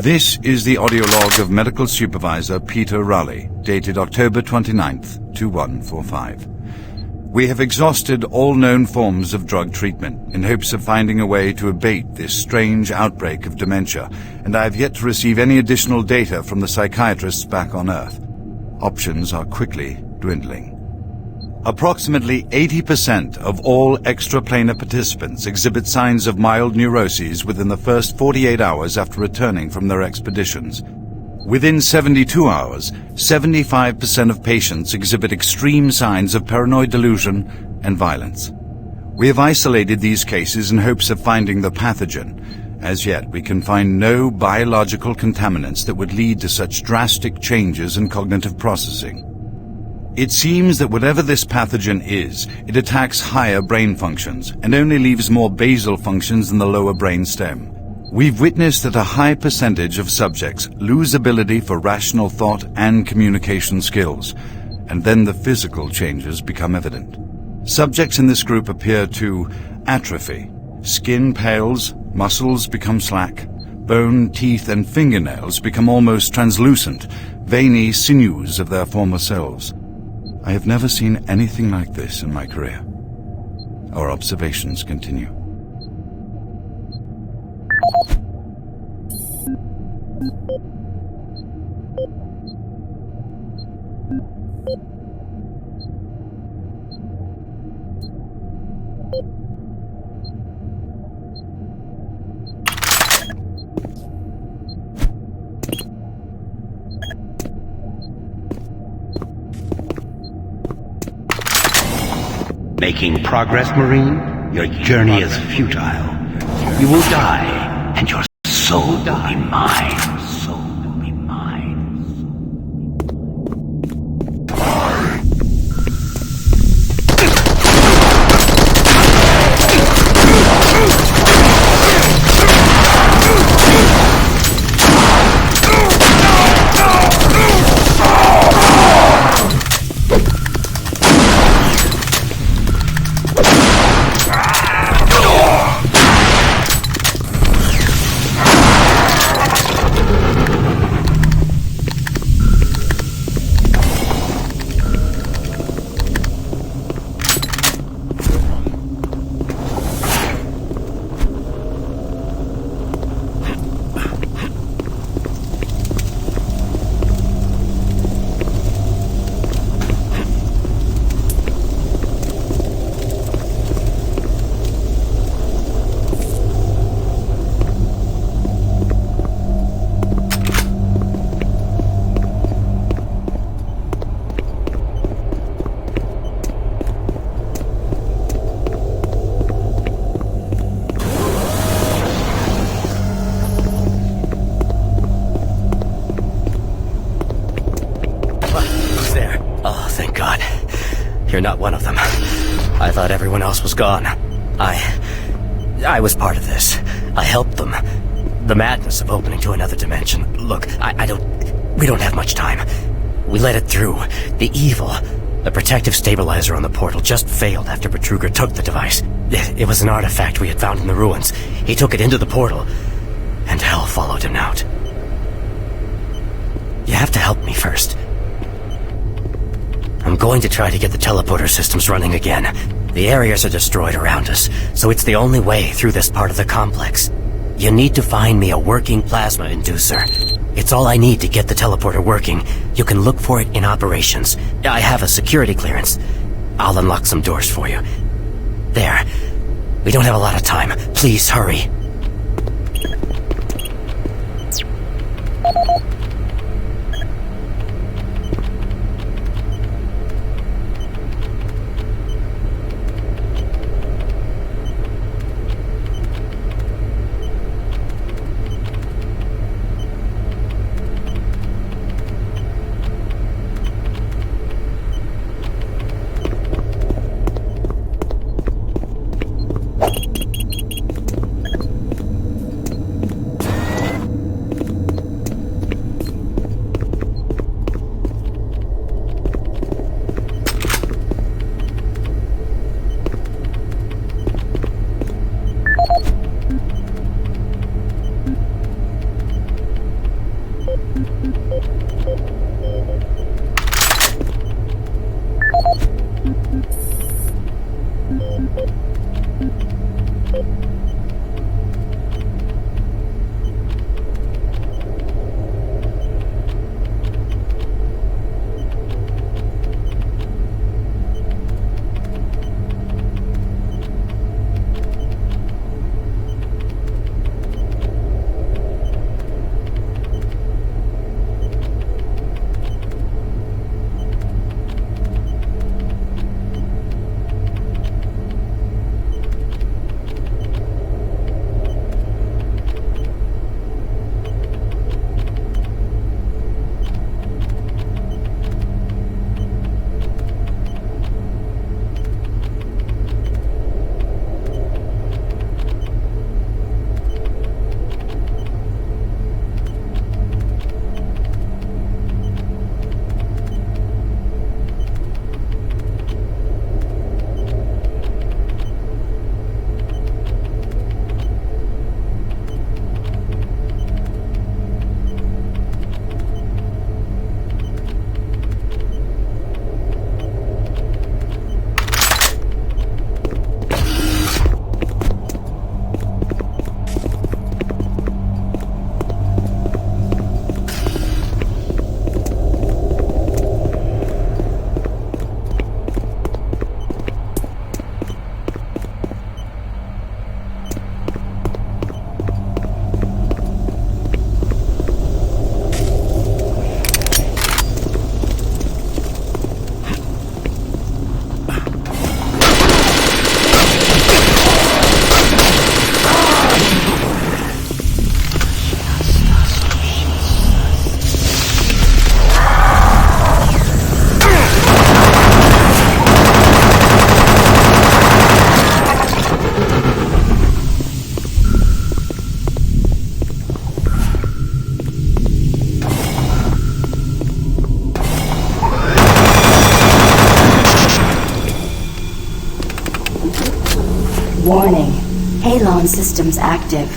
This is the audio log of Medical Supervisor Peter Raleigh, dated October 29th, 2145. We have exhausted all known forms of drug treatment in hopes of finding a way to abate this strange outbreak of dementia, and I have yet to receive any additional data from the psychiatrists back on Earth. Options are quickly dwindling. Approximately 80% of all extraplanar participants exhibit signs of mild neuroses within the first 48 hours after returning from their expeditions. Within 72 hours, 75% of patients exhibit extreme signs of paranoid delusion and violence. We have isolated these cases in hopes of finding the pathogen. As yet, we can find no biological contaminants that would lead to such drastic changes in cognitive processing. It seems that whatever this pathogen is, it attacks higher brain functions and only leaves more basal functions in the lower brain stem. We've witnessed that a high percentage of subjects lose ability for rational thought and communication skills, and then the physical changes become evident. Subjects in this group appear to atrophy. Skin pales, muscles become slack, bone, teeth, and fingernails become almost translucent, veiny sinews of their former selves. I have never seen anything like this in my career. Our observations continue. Making progress, Marine? Your journey is futile. You will die, and your soul will be mine. Soul will be mine. You're not one of them. I thought everyone else was gone. I was part of this. I helped them. The madness of opening to another dimension. Look, we don't have much time. We let it through. The evil, the protective stabilizer on the portal just failed after Betruger took the device. It was an artifact we had found in the ruins. He took it into the portal, and hell followed him out. You have to help me first. I'm going to try to get the teleporter systems running again. The areas are destroyed around us, so it's the only way through this part of the complex. You need to find me a working plasma inducer. It's all I need to get the teleporter working. You can look for it in operations. I have a security clearance. I'll unlock some doors for you. There. We don't have a lot of time. Please hurry. Warning. Halon systems active.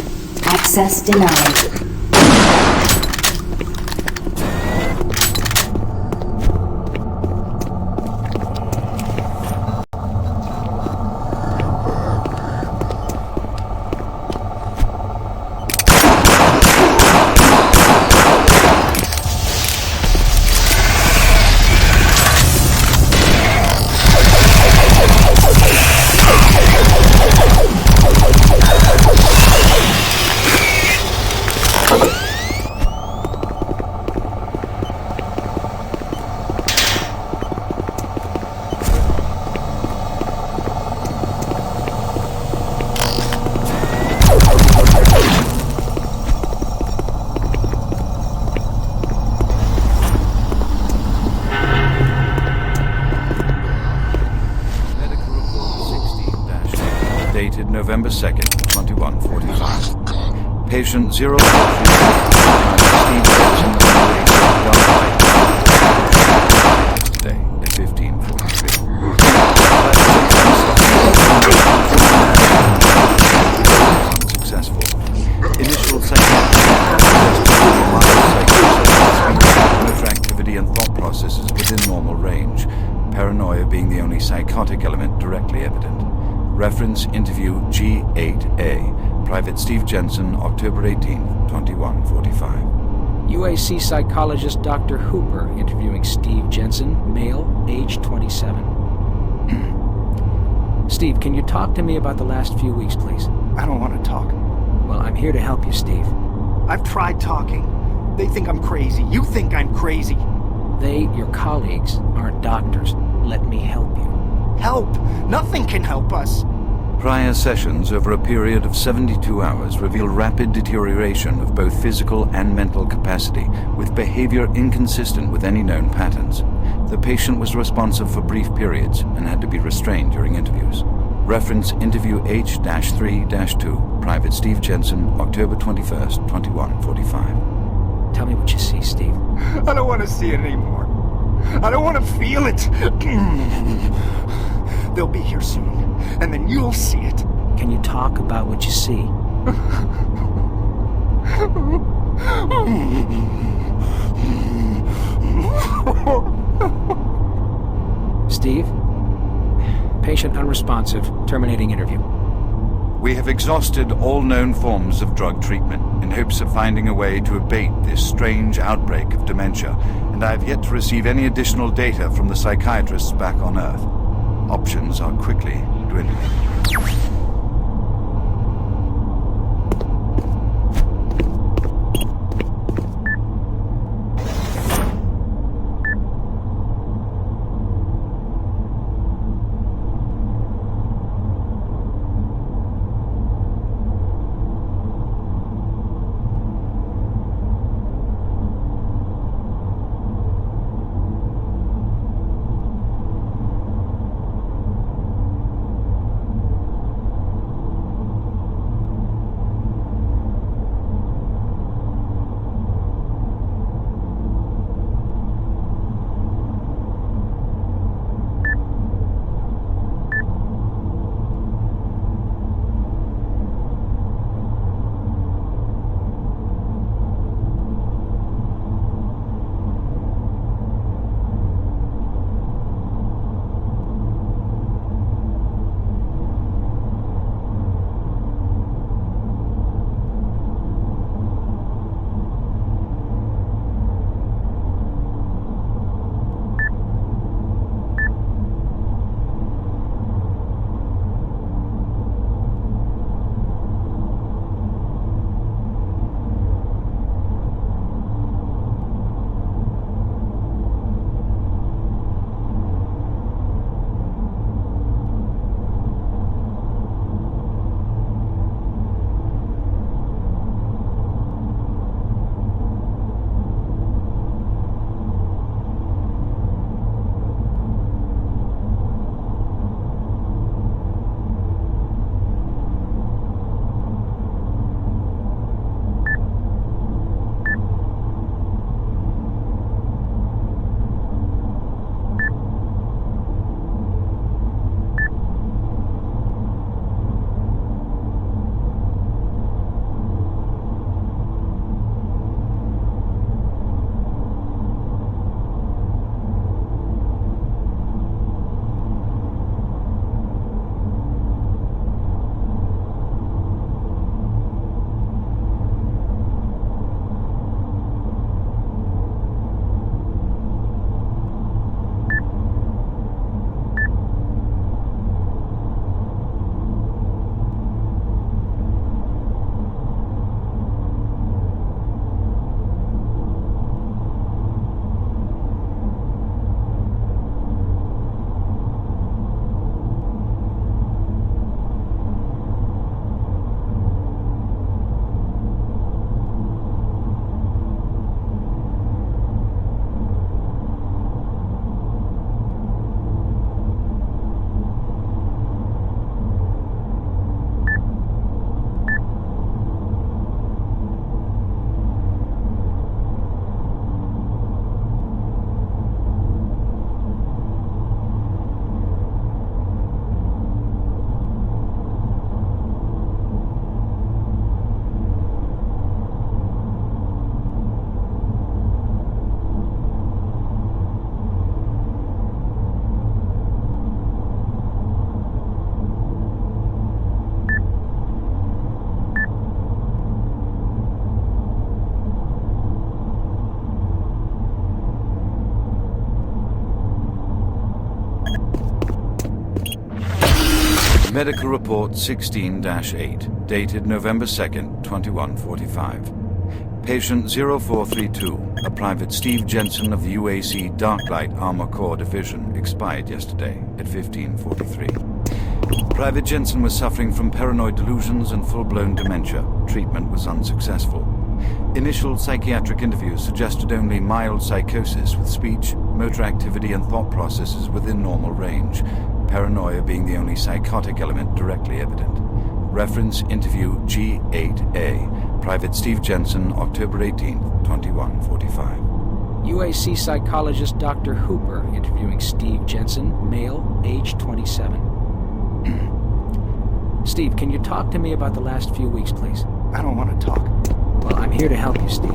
Access denied. Dated November 2nd, 2145. Patient 043 Steve Johnson today at 15:43. Successful. Initial motor activity and thought processes within normal range. Paranoia being the only psychotic element directly evident. Reference interview G8A. Private Steve Jensen, October 18, 2145. UAC psychologist Dr. Hooper interviewing Steve Jensen, male, age 27. Steve, can you talk to me about the last few weeks, please? I don't want to talk. Well, I'm here to help you, Steve. I've tried talking. They think I'm crazy. You think I'm crazy. They, your colleagues, aren't doctors. Let me help you. Help! Nothing can help us. Prior sessions over a period of 72 hours reveal rapid deterioration of both physical and mental capacity, with behavior inconsistent with any known patterns. The patient was responsive for brief periods and had to be restrained during interviews. Reference interview H-3-2, Private Steve Jensen, October 21st, 2145. Tell me what you see, Steve. I don't want to see it anymore. I don't want to feel it. They'll be here soon, and then you'll see it. Can you talk about what you see? Steve? Patient unresponsive. Terminating interview. We have exhausted all known forms of drug treatment in hopes of finding a way to abate this strange outbreak of dementia, and I have yet to receive any additional data from the psychiatrists back on Earth. Options are quickly dwindling. Medical Report 16-8, dated November 2nd, 2145. Patient 0432, a Private Steve Jensen of the UAC Darklight Armor Corps Division, expired yesterday at 1543. Private Jensen was suffering from paranoid delusions and full-blown dementia. Treatment was unsuccessful. Initial psychiatric interviews suggested only mild psychosis with speech, motor activity, and thought processes within normal range, paranoia being the only psychotic element directly evident. Reference interview G8A, Private Steve Jensen, October 18, 2145. UAC psychologist Dr. Hooper interviewing Steve Jensen, male, age 27. Steve, can you talk to me about the last few weeks, please? I don't want to talk. Well, I'm here to help you, Steve.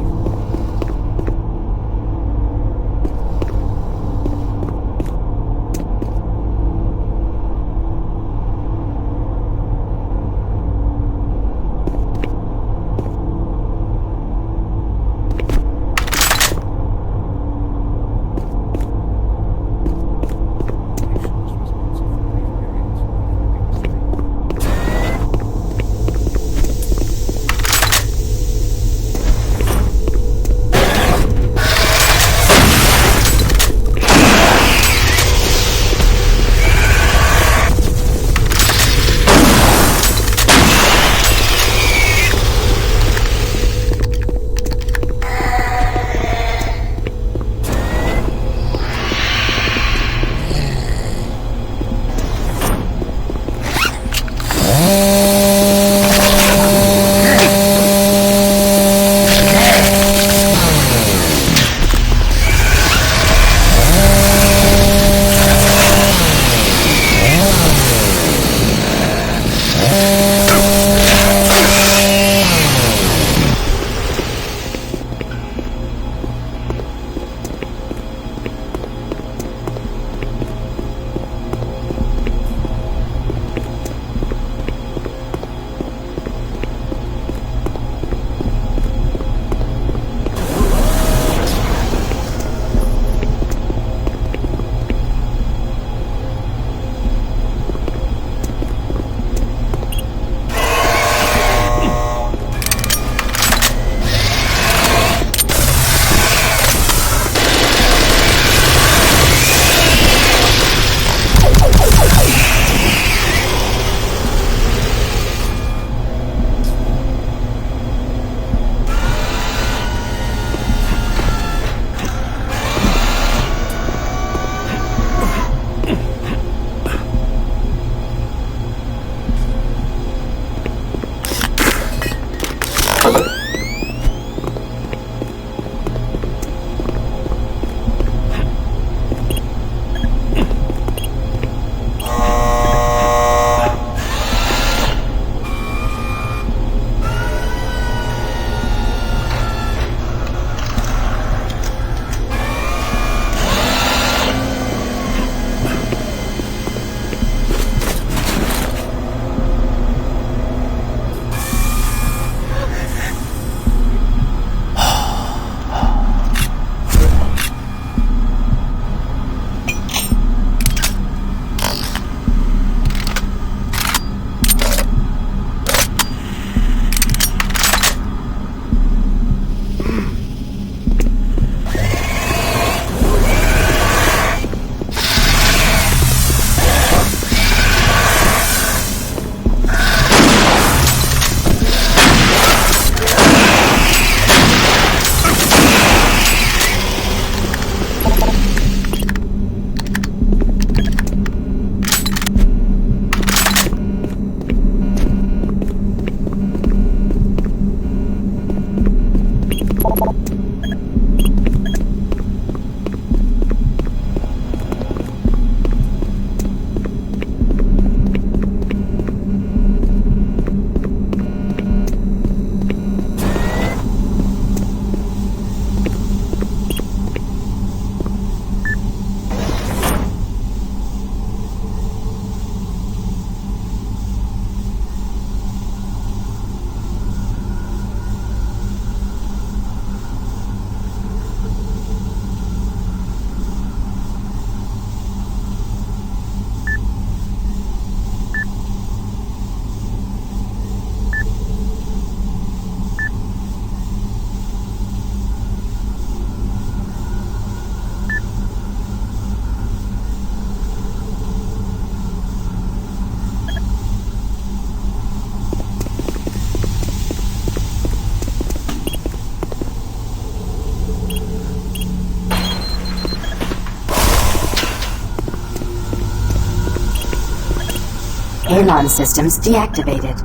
Halon systems deactivated.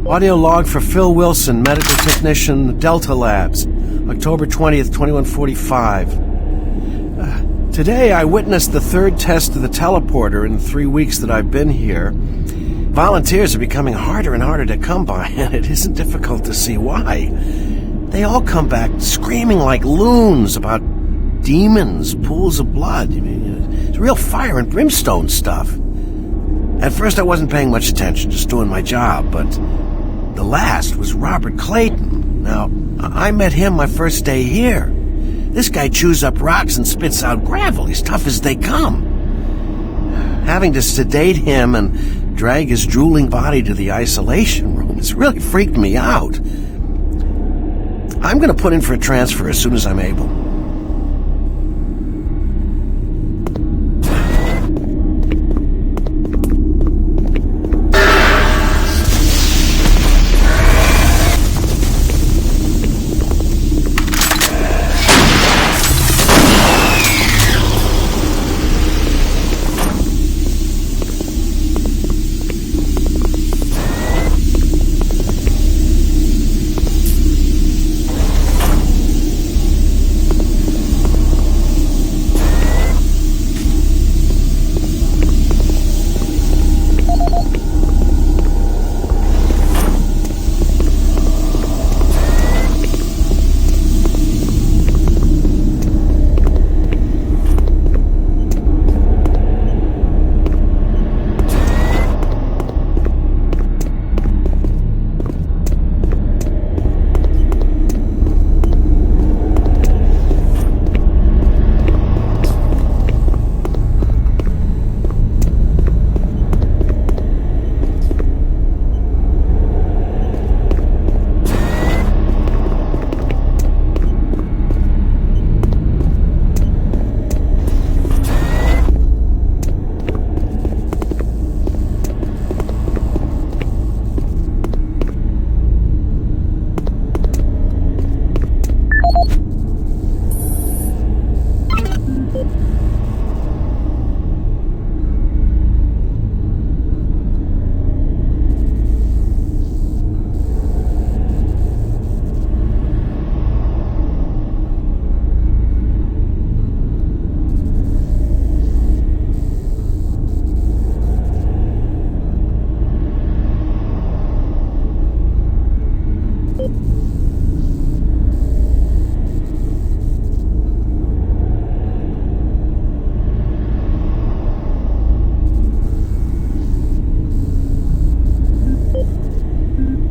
Audio log for Phil Wilson, medical technician, Delta Labs, October 20th, 2145. Today I witnessed the third test of the teleporter in the 3 weeks that I've been here. Volunteers are becoming harder and harder to come by, and it isn't difficult to see why. They all come back screaming like loons about demons, pools of blood. I mean, it's real fire and brimstone stuff. At first I wasn't paying much attention, just doing my job, but the last was Robert Clayton. Now, I met him my first day here. This guy chews up rocks and spits out gravel. He's tough as they come. Having to sedate him and drag his drooling body to the isolation room, it's really freaked me out. I'm going to put in for a transfer as soon as I'm able.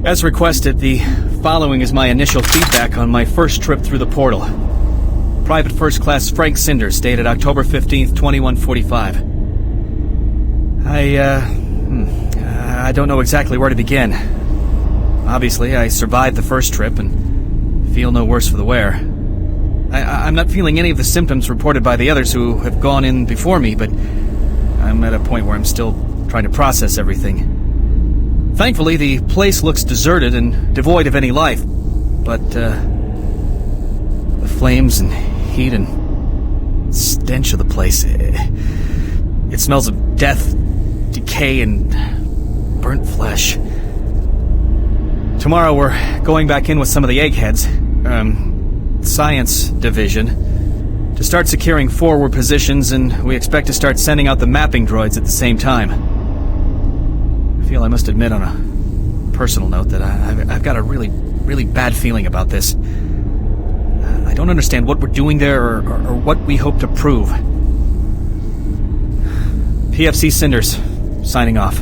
As requested, the following is my initial feedback on my first trip through the portal. Private First Class Frank Cinders, dated October 15th, 2145. I don't know exactly where to begin. Obviously, I survived the first trip and feel no worse for the wear. I'm not feeling any of the symptoms reported by the others who have gone in before me, but I'm at a point where I'm still trying to process everything. Thankfully, the place looks deserted and devoid of any life, but the flames and heat and stench of the place, it smells of death, decay, and burnt flesh. Tomorrow we're going back in with some of the eggheads, Science Division, to start securing forward positions, and we expect to start sending out the mapping droids at the same time. I feel I must admit on a personal note that I've got a really, really bad feeling about this. I don't understand what we're doing there or what we hope to prove. PFC Cinders, signing off.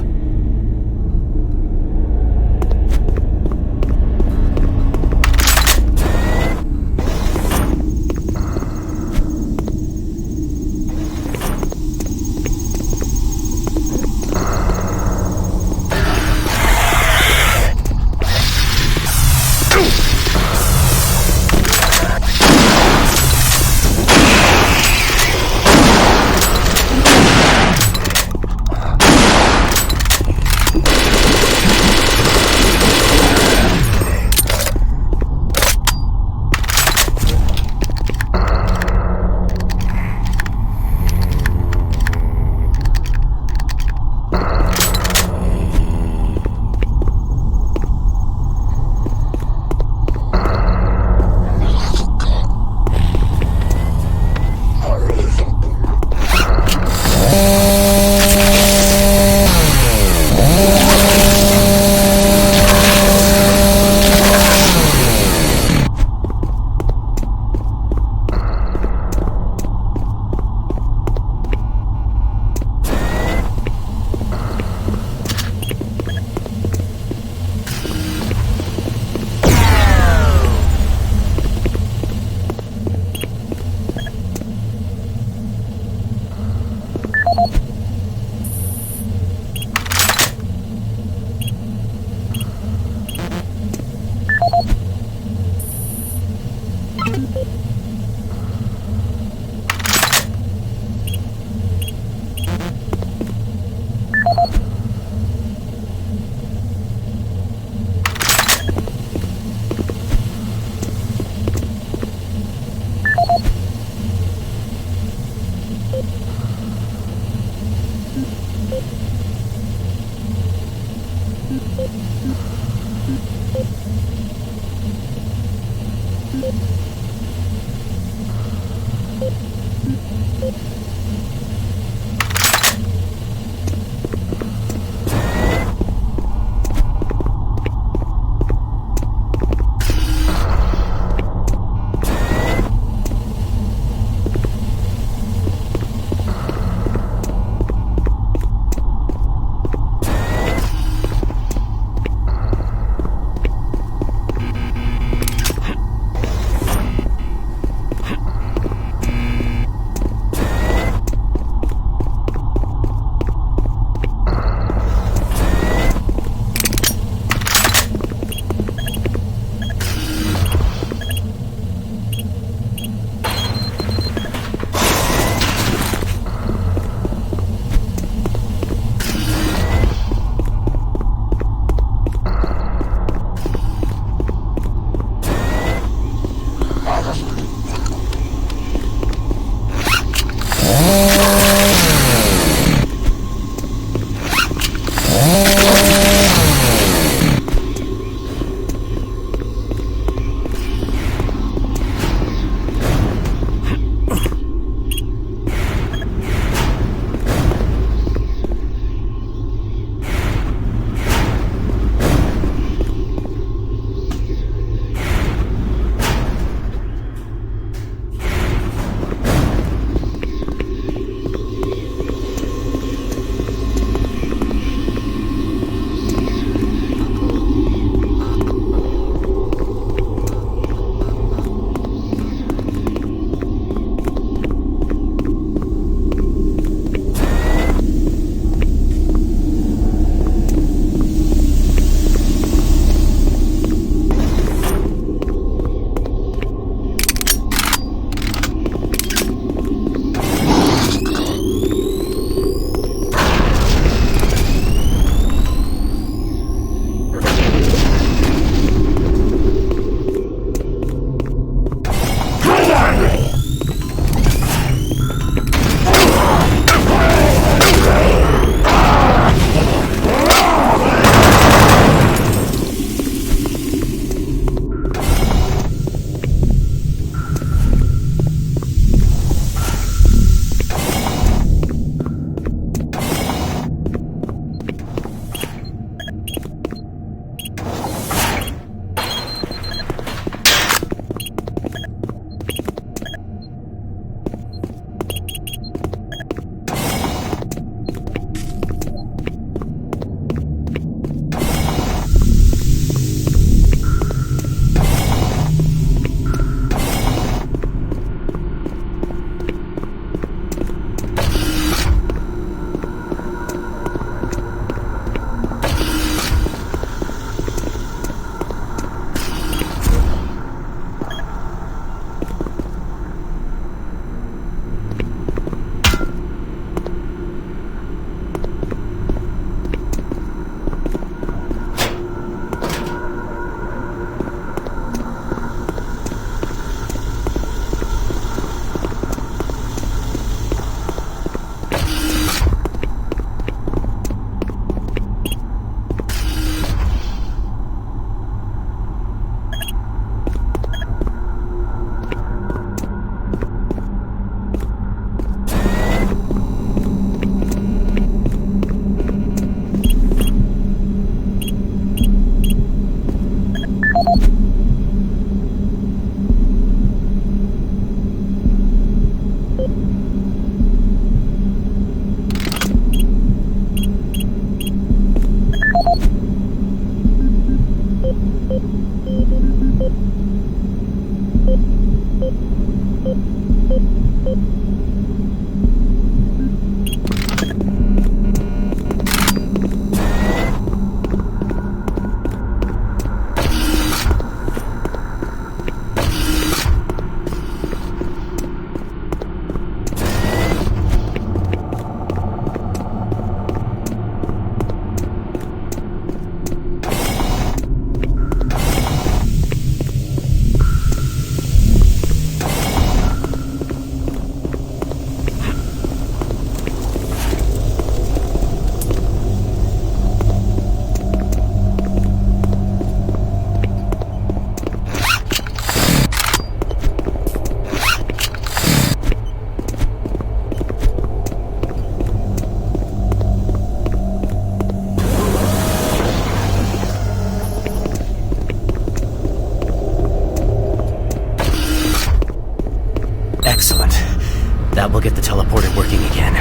That will get the teleporter working again.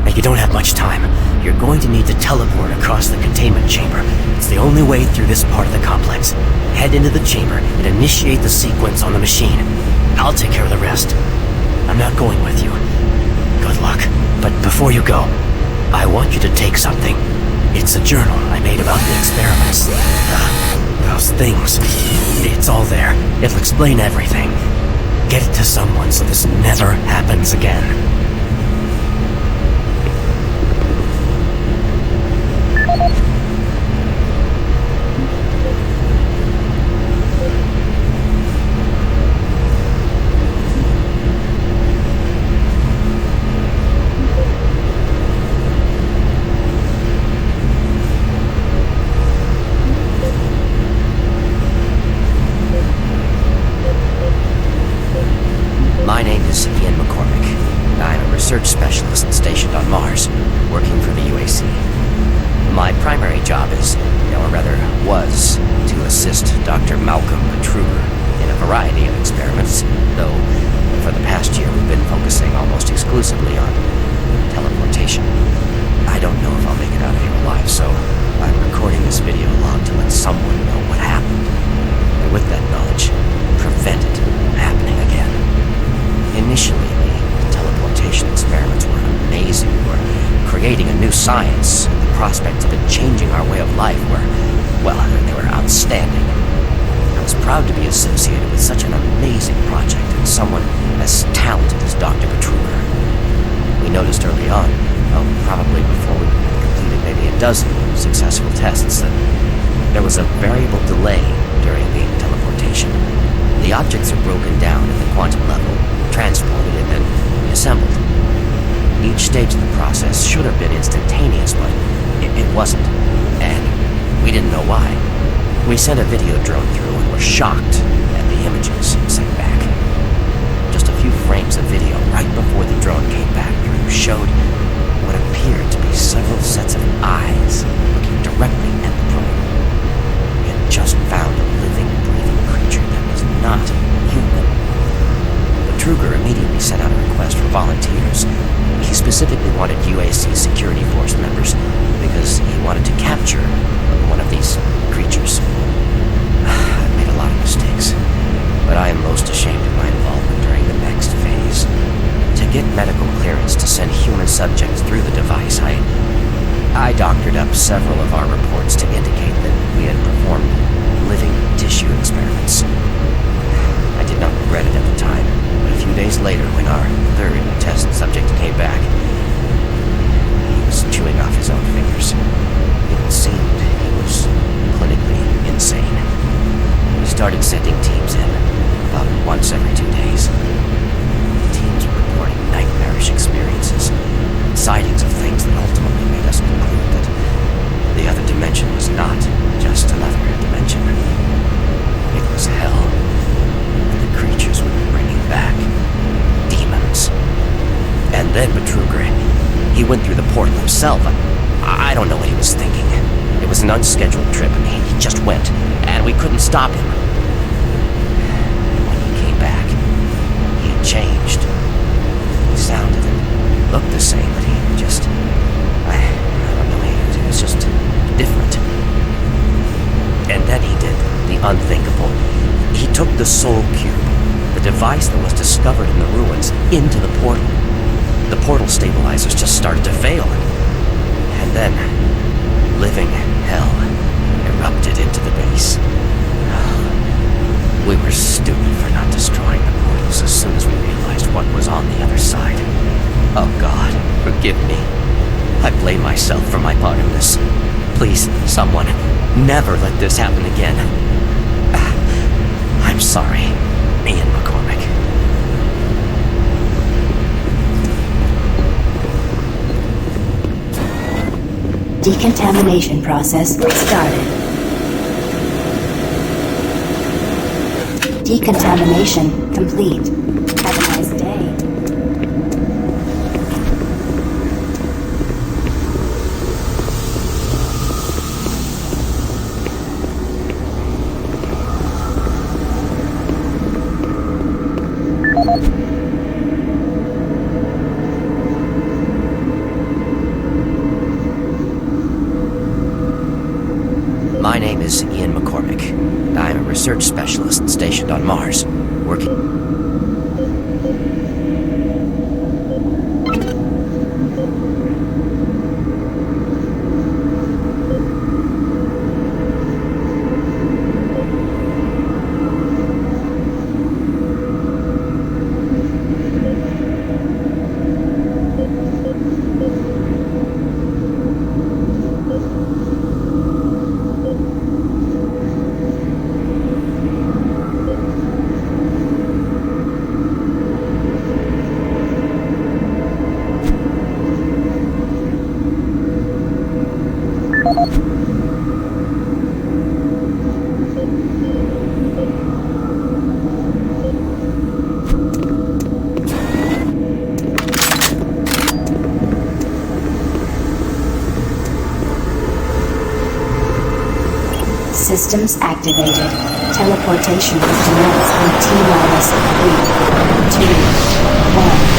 Now, you don't have much time. You're going to need to teleport across the containment chamber. It's the only way through this part of the complex. Head into the chamber and initiate the sequence on the machine. I'll take care of the rest. I'm not going with you. Good luck. But before you go, I want you to take something. It's a journal I made about the experiments. Those things. It's all there. It'll explain everything. Get it to someone so this never happens again. Research specialist stationed on Mars, working for the UAC. My primary job is, or rather was, to assist Dr. Malcolm Truber in a variety of experiments, though for the past year we've been focusing almost exclusively on teleportation. I don't know if I'll make it out of here alive, so I'm recording this video log to let someone know what happened, and with that knowledge, prevent it from happening again. Initially, teleportation experiments were amazing. We were creating a new science. The prospects of it changing our way of life were, well, they were outstanding. I was proud to be associated with such an amazing project and someone as talented as Dr. Petruber. We noticed early on, probably before we had completed maybe a dozen successful tests, that there was a variable delay during the teleportation. The objects are broken down at the quantum level, transported, and then reassembled. Each stage of the process should have been instantaneous, but it wasn't. And we didn't know why. We sent a video drone through and were shocked at the images sent back. Just a few frames of video right before the drone came back through showed what appeared to be several sets of eyes looking directly at the probe. We had just found a living, breathing creature that was not human. Truger immediately sent out a request for volunteers. He specifically wanted UAC security force members because he wanted to capture one of these creatures. I've made a lot of mistakes, but I am most ashamed of my involvement during the next phase. To get medical clearance to send human subjects through the device, I doctored up several of our reports to indicate that we had performed living tissue experiments. I did not regret it at the time. A few days later, when our third test subject came back, he was chewing off his own fingers. It seemed he was clinically insane. We started sending teams in, about once every 2 days. The teams were reporting nightmarish experiences, sightings of things that ultimately made us conclude that the other dimension was not just another dimension. It was hell. Creatures would be bringing back demons. And then Petruger, he went through the portal himself. I don't know what he was thinking. It was an unscheduled trip, and he just went, and we couldn't stop him. And when he came back, he had changed. He sounded and looked the same, but he just... I don't know, he was just different. And then he did the unthinkable. He took the Soul Cube, the device that was discovered in the ruins, into the portal. The portal stabilizers just started to fail. And then, living hell erupted into the base. We were stupid for not destroying the portals as soon as we realized what was on the other side. Oh God, forgive me. I blame myself for my part in this. Please, someone, never let this happen again. I'm sorry, Ian McCormick. Decontamination process started. Decontamination complete. Have a nice day. research specialist stationed on Mars, working... Systems activated. Teleportation will commence in T-minus 3, 2, 1.